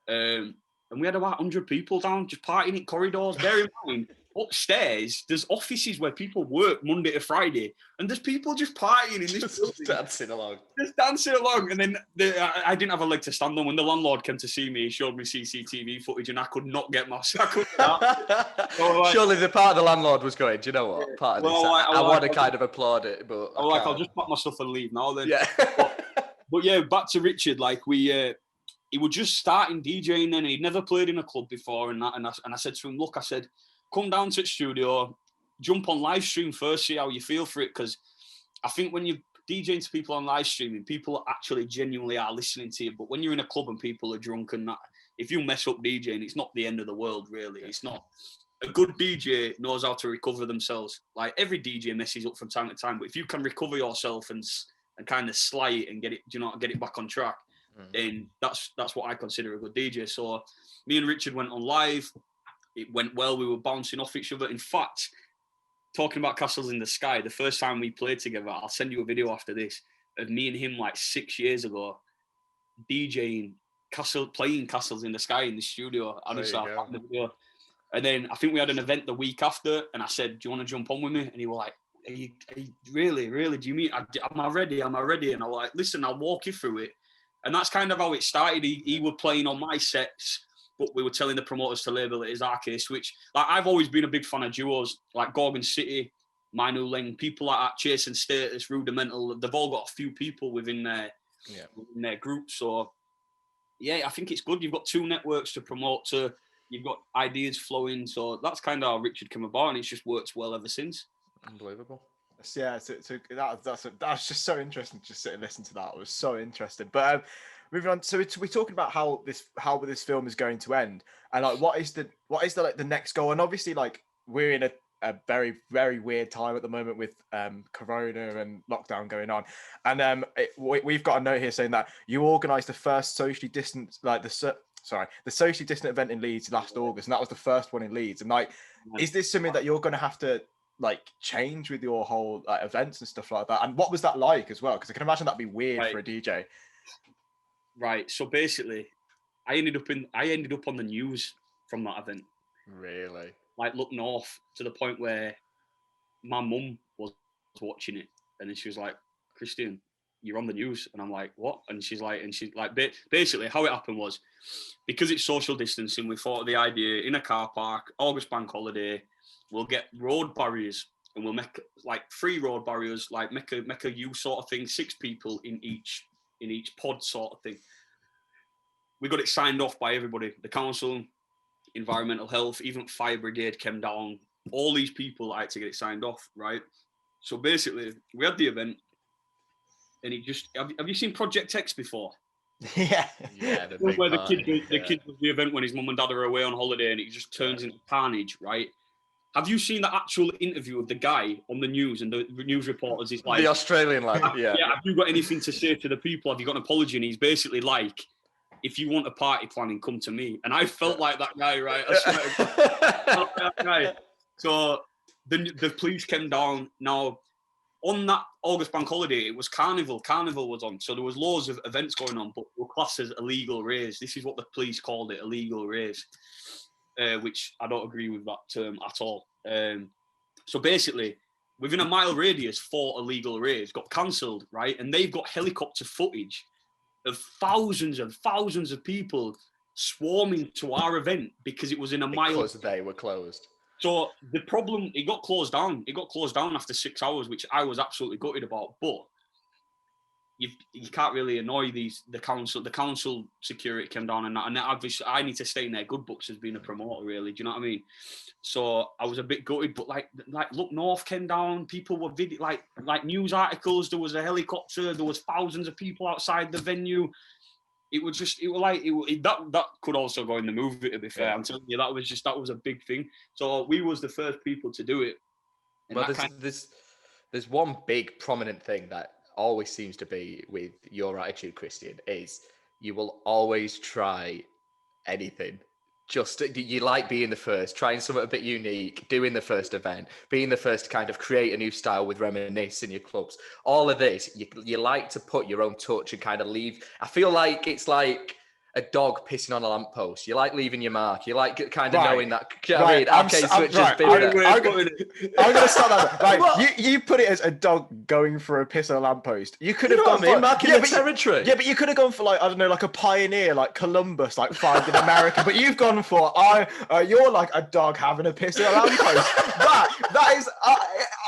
And we had about 100 people down just partying in corridors. Bear in mind, upstairs, there's offices where people work Monday to Friday, and there's people just partying in this building. Just dancing along. Just dancing along. And then I didn't have a leg to stand on. When the landlord came to see me, he showed me CCTV footage, and I could not get my sack. Surely the part of the landlord was going, do you know what? Part of this, I want to kind of applaud it, but I'll just pack my stuff and leave now then. Yeah. But yeah, back to Richard, like he was just starting DJing then. He'd never played in a club before, and I said to him, look, I said, come down to the studio, jump on live stream first, see how you feel for it, because I think when you're DJing to people on live streaming, people actually genuinely are listening to you. But when you're in a club and people are drunk and that, if you mess up DJing, it's not the end of the world, really. It's not. A good DJ knows how to recover themselves. Like every DJ messes up from time to time, but if you can recover yourself and kind of slide it and get it back on track, then that's what I consider a good DJ. So me and Richard went on live. It went well. We were bouncing off each other. In fact, talking about Castles in the Sky, the first time we played together, I'll send you a video after this, of me and him like 6 years ago, DJing playing Castles in the Sky in the studio. Honestly, I found the video. And then I think we had an event the week after, and I said, "Do you want to jump on with me?" And he was like, Are you really? Do you mean, am I ready? And I'm like, listen, I'll walk you through it. And that's kind of how it started. He were playing on my sets, but we were telling the promoters to label it as RK Switch. Like, I've always been a big fan of duos, like Gorgon City, Manu Ling, people like that, Chasing Status, Rudimental. They've all got a few people within their group. So, yeah, I think it's good. You've got two networks to promote to. You've got ideas flowing. So that's kind of how Richard came about, and it's just worked well ever since. Unbelievable. Yeah, that's just so interesting to just sit and listen to that. It was so interesting. But moving on, so we're talking about how this film is going to end, and like what is the like the next goal? And obviously, like, we're in a very, very weird time at the moment with Corona and lockdown going on, and we've got a note here saying that you organised the first socially distant, like the socially distant event in Leeds last August, and that was the first one in Leeds. And like, is this something that you're going to have to like change with your whole events and stuff like that? And what was that like as well? Because I can imagine that'd be weird for a DJ. Right. So basically, I ended up on the news from that event. Really? Like, look north, to the point where my mum was watching it, and then she was like, "Kristian, you're on the news," and I'm like, "What?" And she's like, basically how it happened was, because it's social distancing, we thought of the idea in a car park, August bank holiday. We'll get road barriers, and we'll make like 3 road barriers, like make a U sort of thing, 6 people in each pod sort of thing. We got it signed off by everybody, the council, environmental health, even fire brigade came down. All these people had to get it signed off, right? So basically, we had the event, and it just have you seen Project X before? Yeah. Where the kid was the event when his mum and dad are away on holiday, and it just turns into carnage, right? Have you seen the actual interview of the guy on the news, and the news reporters is like... The Australian lad, yeah. Yeah, have you got anything to say to the people? Have you got an apology? And he's basically like, if you want a party planning, come to me. And I felt like that guy, right? I swear to God, I felt like that guy. So the police came down. Now, on that August bank holiday, it was Carnival. Carnival was on. So there was loads of events going on, but were classed as illegal raves. This is what the police called it, illegal raves. Which I don't agree with that term at all. So basically, within a mile radius, 4 illegal raves got cancelled, right? And they've got helicopter footage of thousands and thousands of people swarming to our event because it was in a mile. Because they were closed. So the problem, it got closed down. It got closed down after 6 hours, which I was absolutely gutted about. But you can't really annoy the council. The council security came down, and obviously I need to stay in their good books as being a promoter, really. Do you know what I mean? So I was a bit gutted, but like look, North came down. People were like news articles. There was a helicopter. There was thousands of people outside the venue. That could also go in the movie. To be fair, I'm telling you, that was a big thing. So we was the first people to do it. Well, there's one big prominent thing that always seems to be with your attitude, Kristian, is you will always try anything. Just you like being the first, trying something a bit unique, doing the first event, being the first to kind of create a new style with Reminisce in your clubs. All of this, you like to put your own touch and kind of leave. I feel like it's like a dog pissing on a lamppost. You like leaving your mark. You like kind of knowing that. You know what I mean? Okay, Switch has been there. I'm going to start that. Like, you put it as a dog going for a piss on a lamppost. You could have gone for marking the territory. Yeah, but you could have gone for like, I don't know, like a pioneer, like Columbus, like finding America. But you've gone for you're like a dog having a piss on a lamppost. that is.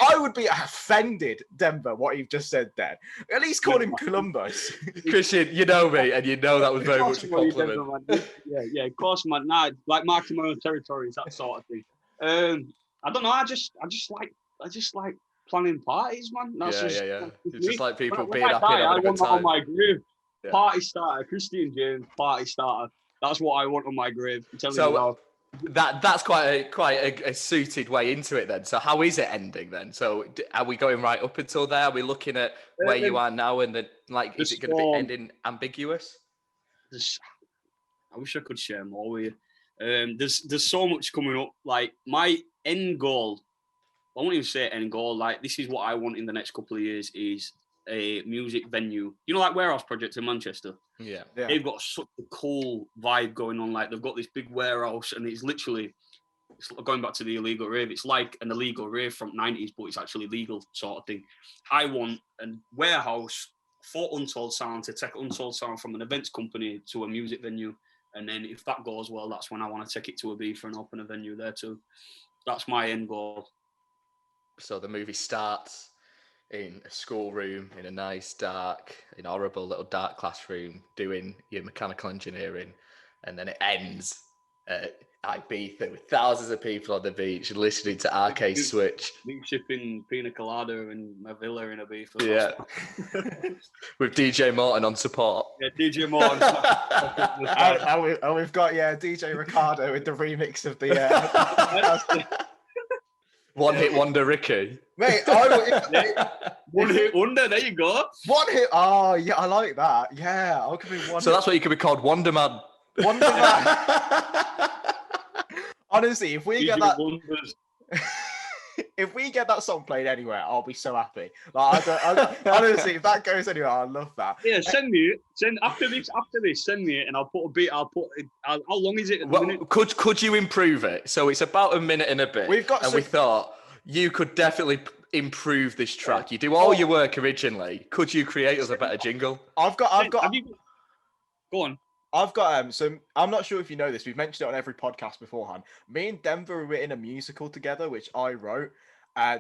I would be offended, Denver, what you've just said there. At least call him Columbus. Kristian, you know me, and you know that was very much a compliment. Yeah, of course, man. Nah, like marking my own territories, that sort of thing. I don't know. I just like planning parties, man. That's yeah. It's just like people being happy and having a good time. I want on my grave. Yeah. Party starter, Kristian James, party starter. That's what I want on my grave. I'm telling you now. That's quite a suited way into it then. So how is it ending then? So are we going right up until there? Are we looking at where you are now and is it going to be ending ambiguous? I wish I could share more with you. There's so much coming up. Like my end goal, I won't even say end goal. Like this is what I want in the next couple of years is a music venue. You know, like Warehouse Project in Manchester. Yeah. They've got such a cool vibe going on. Like they've got this big warehouse, and it's going back to the illegal rave. It's like an illegal rave from '90s, but it's actually legal sort of thing. I want a warehouse for Untold Sound to take Untold Sound from an events company to a music venue. And then if that goes well, that's when I want to take it to Ibiza and open a venue there too. That's my end goal. So the movie starts in a schoolroom, in a nice, dark, horrible little dark classroom, doing your mechanical engineering, and then it ends at Ibiza with thousands of people on the beach listening to RK Switch. Me sipping pina colada in my villa in Ibiza. Yeah. With DJ Morton on support. Yeah, DJ Morton. And we've got DJ Ricardo with the remix of the One hit wonder Ricky. Mate, one hit wonder, there you go. One hit. Oh yeah, I like that. Yeah, I'll give me one. So that's what you could be called, Wonder Man. Wonder Man. Honestly, if we get that, if we get that song played anywhere, I'll be so happy. Like, honestly, if that goes anywhere, I love that. Yeah, send after this, send me it, and I'll put a beat. How long is it? Could you improve it? So it's about a minute and a bit. We thought you could definitely improve this track. You do all your work originally. Could you create us a better jingle? I've got. Go on. I've got so I'm not sure if you know this. We've mentioned it on every podcast beforehand. Me and Denver were in a musical together, which I wrote.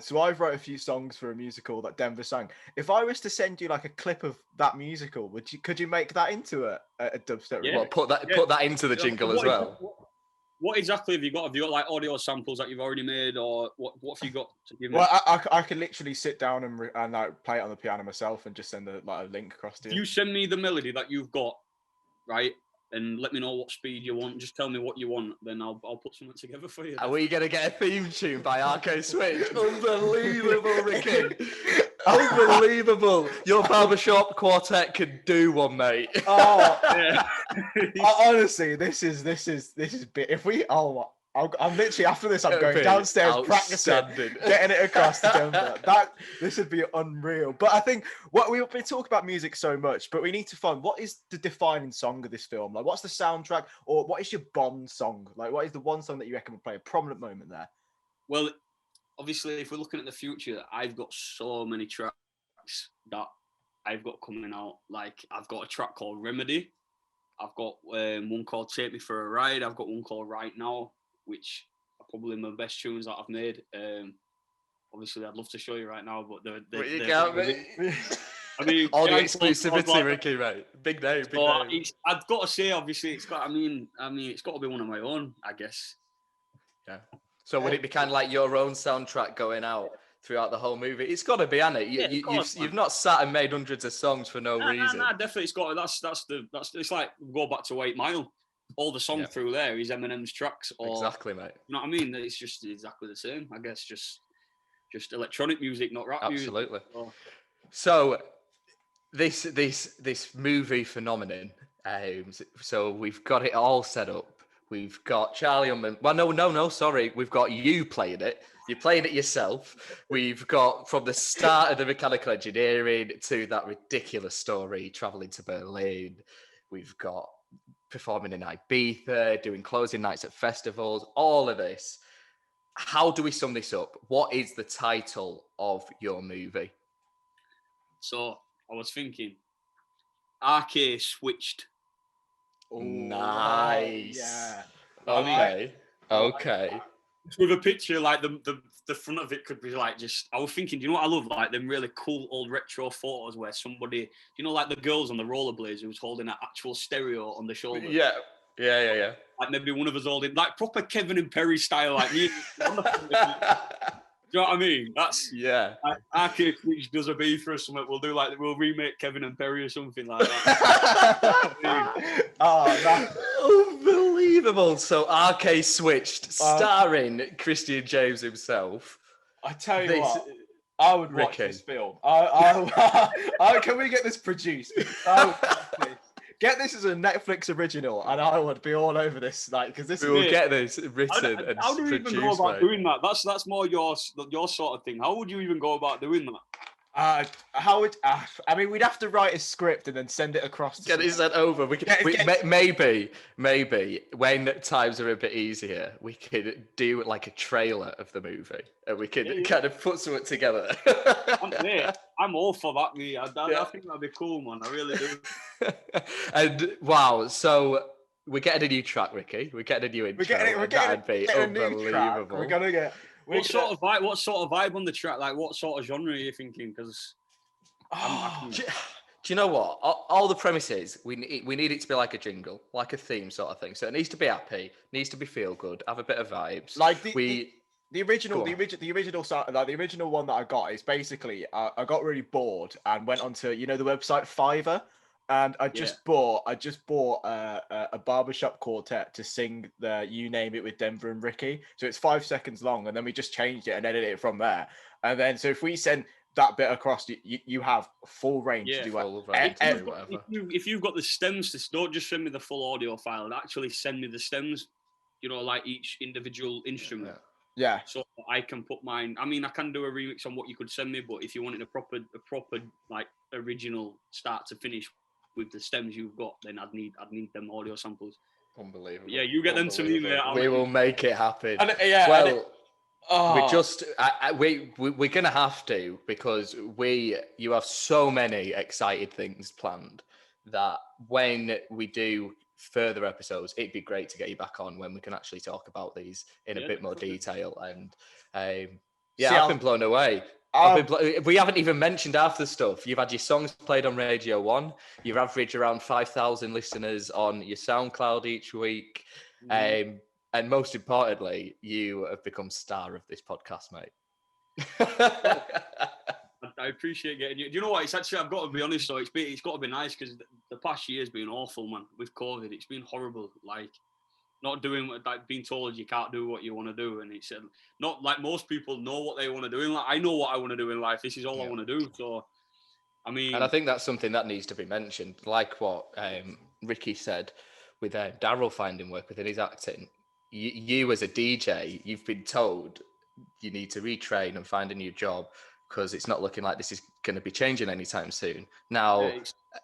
So I've wrote a few songs for a musical that Denver sang. If I was to send you like a clip of that musical, could you make that into a dubstep? Yeah. Well, put that into the jingle as well. What exactly have you got? Have you got like audio samples that you've already made, or what have you got to give me? Well, I can literally sit down and like play it on the piano myself and just send a link across to you. If you send me the melody that you've got, right? And let me know what speed you want. Just tell me what you want, then I'll put something together for you. Are we gonna get a theme tune by RK Switch? Unbelievable, Ricky! Unbelievable! Your barbershop quartet could do one, mate. Oh, yeah. Honestly, this is bit. If we I'm literally after this. I'm going downstairs practicing, getting it across to Denver. This would be unreal. But I think we talk about music so much, but we need to find what is the defining song of this film. Like, what's the soundtrack, or what is your Bond song? Like, what is the one song that you reckon will play a prominent moment there? Well, obviously, if we're looking at the future, I've got so many tracks that I've got coming out. Like, I've got a track called Remedy. I've got one called Take Me for a Ride. I've got one called Right Now, which are probably my best tunes that I've made. Obviously, I'd love to show you right now, but I mean, all the exclusivity, Ricky, right? Big name. I've got to say, obviously, it's got. I mean, it's got to be one of my own, I guess. Yeah. So would it be kind of like your own soundtrack going out throughout the whole movie? It's got to be, hasn't it? You've not sat and made hundreds of songs for no reason. Nah, definitely, it's got. That's it's like go back to 8 Mile. All the song through there is Eminem's tracks. Exactly, mate. You know what I mean? It's just exactly the same. I guess just electronic music, not rap music. Absolutely. So this movie phenomenon. So we've got it all set up. We've got Charlie on the. Well, no. Sorry, we've got you playing it. You're playing it yourself. We've got from the start of the mechanical engineering to that ridiculous story, traveling to Berlin. We've got performing in Ibiza, doing closing nights at festivals, all of this. How do we sum this up? What is the title of your movie? So I was thinking, RK Switched. Ooh, nice. Yeah. Okay. With a picture, like the front of it could be like just. I was thinking, do you know what I love? Like them really cool old retro photos where somebody, like the girls on the rollerblades who was holding an actual stereo on the shoulder. Yeah. Like maybe one of us holding like proper Kevin and Perry style, like me. Do you know what I mean? That's Like, RK Switch does a B for us something. We'll remake Kevin and Perry or something like that. Unbelievable. So RK Switched, starring Kristian James himself. I tell you what, I would watch this film. Can we get this produced? Get this as a Netflix original, and I would be all over this. We will get this written and how do you produced, even go about doing that? That's more your sort of thing. How would you even go about doing that? How would I mean? We'd have to write a script and then send it across. Get it sent over. Maybe when times are a bit easier, we could do like a trailer of the movie, and we could kind of put something together. I'm all for that. I think that'd be cool, man. I really do. And wow, so we're getting a new track, Ricky. We're getting a new intro. That'd be unbelievable. We're gonna get. What sort of vibe on the track? Like, what sort of genre are you thinking? Because do you know what? All the premises we need it to be like a jingle, like a theme sort of thing. So it needs to be happy, needs to be feel good, have a bit of vibes. Like the original one that I got is basically I got really bored and went onto the website Fiverr. And I just bought a barbershop quartet to sing the "You Name It" with Denver and Ricky. So it's 5 seconds long, and then we just changed it and edited it from there. And then, so if we send that bit across, you have full range to do whatever. If you've got the stems, don't just send me the full audio file. Actually, send me the stems. Like each individual instrument. Yeah. So I can put mine. I mean, I can do a remix on what you could send me, but if you wanted a proper like original start to finish with the stems you've got, then I'd need them audio samples. Unbelievable. Yeah, you get them to me, mate. We will make it happen. We're gonna have to, because you have so many excited things planned that when we do further episodes, it'd be great to get you back on when we can actually talk about these in a bit more detail. And I've been blown away. We haven't even mentioned half the stuff. You've had your songs played on Radio 1. You've averaged around 5,000 listeners on your SoundCloud each week. And most importantly, you have become star of this podcast, mate. I appreciate getting you. Do you know what? It's actually, I've got to be honest, though, it's got to be nice, because the past year's been awful, man. With COVID, it's been horrible. Like, not doing, like, being told you can't do what you want to do, and it's not like most people know what they want to do in life. I know what I want to do in life. This is all I want to do. So, I mean, and I think that's something that needs to be mentioned, like what Ricky said with Daryl finding work within his acting. You as a DJ, you've been told you need to retrain and find a new job, because it's not looking like this is going to be changing anytime soon. Now,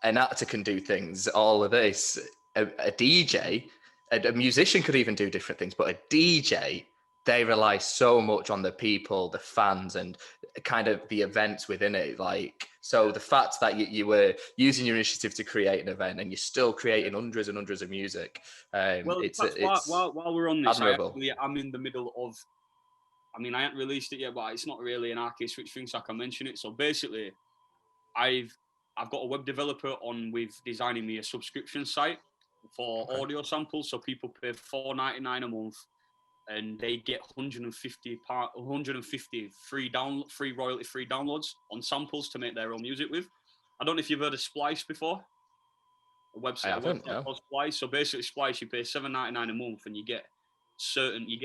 an actor can do things, all of this. A DJ, a musician could even do different things, but a DJ, they rely so much on the people, the fans, and kind of the events within it. Like, so the fact that you were using your initiative to create an event, and you're still creating hundreds and hundreds of music. While we're on this, admirable. I'm in the middle of. I mean, I haven't released it yet, but it's not really an RK Switch thing, so I can mention it. So basically, I've got a web developer on with designing me a subscription site for audio samples. So people pay $4.99 a month, and they get 150 free royalty-free downloads on samples to make their own music with. I don't know if you've heard of Splice before. A website called Splice. So basically, Splice, you pay $7.99 a month, and you get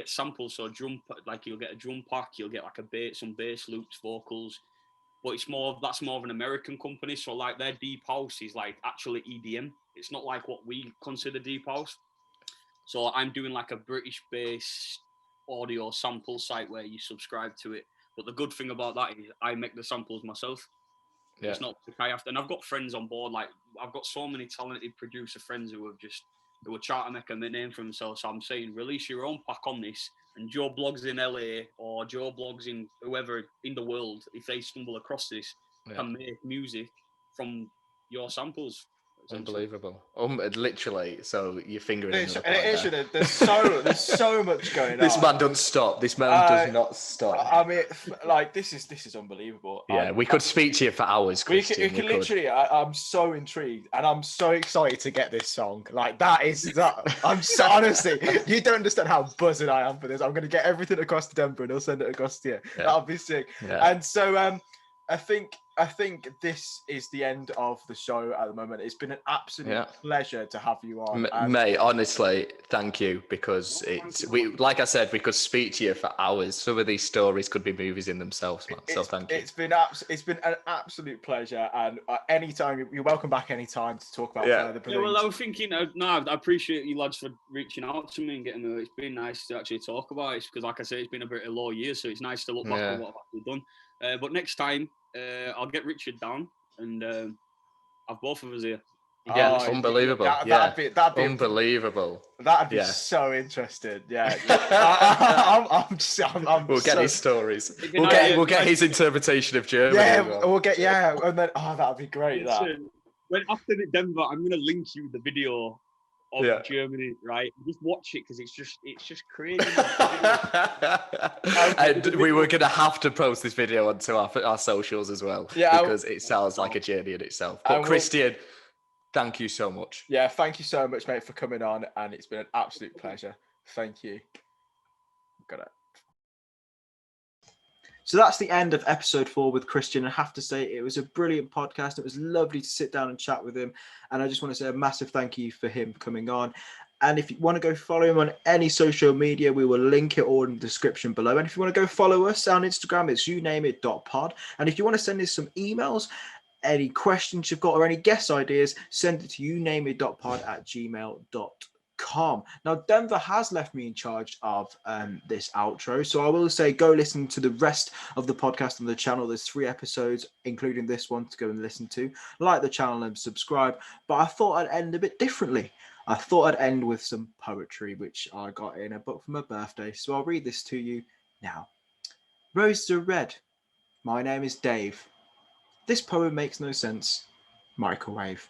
samples. So you'll get a drum pack, you'll get like some bass loops, vocals, but that's more of an American company. So like their deep house is like actually EDM. It's not like what we consider deep house. So I'm doing like a British based audio sample site where you subscribe to it. But the good thing about that is I make the samples myself. Yeah. It's not like I have to, and I've got friends on board. Like I've got so many talented producer friends who are trying to make a name for themselves. So I'm saying, release your own pack on this, and Joe Blogs in LA or Joe Blogs in whoever in the world, if they stumble across this, can make music from your samples. Unbelievable. Literally, so you're fingering there's so much going on. This man doesn't stop. This man does not stop. I mean, like, this is unbelievable. Yeah, we could speak to you for hours, Kristian. We can literally, I'm so intrigued, and I'm so excited to get this song. Like, I'm so, honestly, you don't understand how buzzing I am for this. I'm going to get everything across to Denver, and he'll send it across to you. Yeah. That'll be sick. Yeah. And so, I think this is the end of the show at the moment. It's been an absolute pleasure to have you on. Mate, honestly, thank you, because like I said, we could speak to you for hours. Some of these stories could be movies in themselves, man. So thank you. It's been an absolute pleasure, and anytime you're welcome back anytime to talk about further. Yeah, well, I was thinking, I appreciate you lads for reaching out to me and getting me. It's been nice to actually talk about it, because, like I say, it's been a bit of a low year, so it's nice to look back at what I've actually done. But next time, I'll get Richard down and have both of us here. Yeah, Oh, unbelievable. That'd be unbelievable. That'd be Yeah. so interesting. Yeah, I'm We'll get so, his stories. Good We'll idea. get his interpretation of Germany. yeah, as well. we'll get and then that'd be great. That When after the Denver, I'm gonna link you the video of Yeah. Germany, right? Just watch it because it's just crazy. And we were going to have to post this video onto our socials as well, because it sounds like a journey in itself. But Kristian, thank you so much. Yeah, thank you so much, mate, for coming on, and it's been an absolute pleasure. Thank you. Got it. So that's the end of episode 4 with Kristian. I have to say it was a brilliant podcast. It was lovely to sit down and chat with him. And I just want to say a massive thank you for him coming on. And if you want to go follow him on any social media, we will link it all in the description below. And if you want to go follow us on Instagram, it's younameit.pod. And if you want to send us some emails, any questions you've got or any guest ideas, send it to younameit.pod@gmail.com. Now, Denver has left me in charge of this outro, so I will say go listen to the rest of the podcast on the channel. There's 3 episodes, including this one, to go and listen to. Like the channel and subscribe. But I thought I'd end a bit differently. I thought I'd end with some poetry, which I got in a book for my birthday. So I'll read this to you now. Roses are red. My name is Dave. This poem makes no sense. Microwave.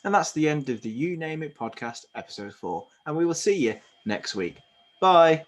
And that's the end of the You Name It podcast, episode 4. And we will see you next week. Bye.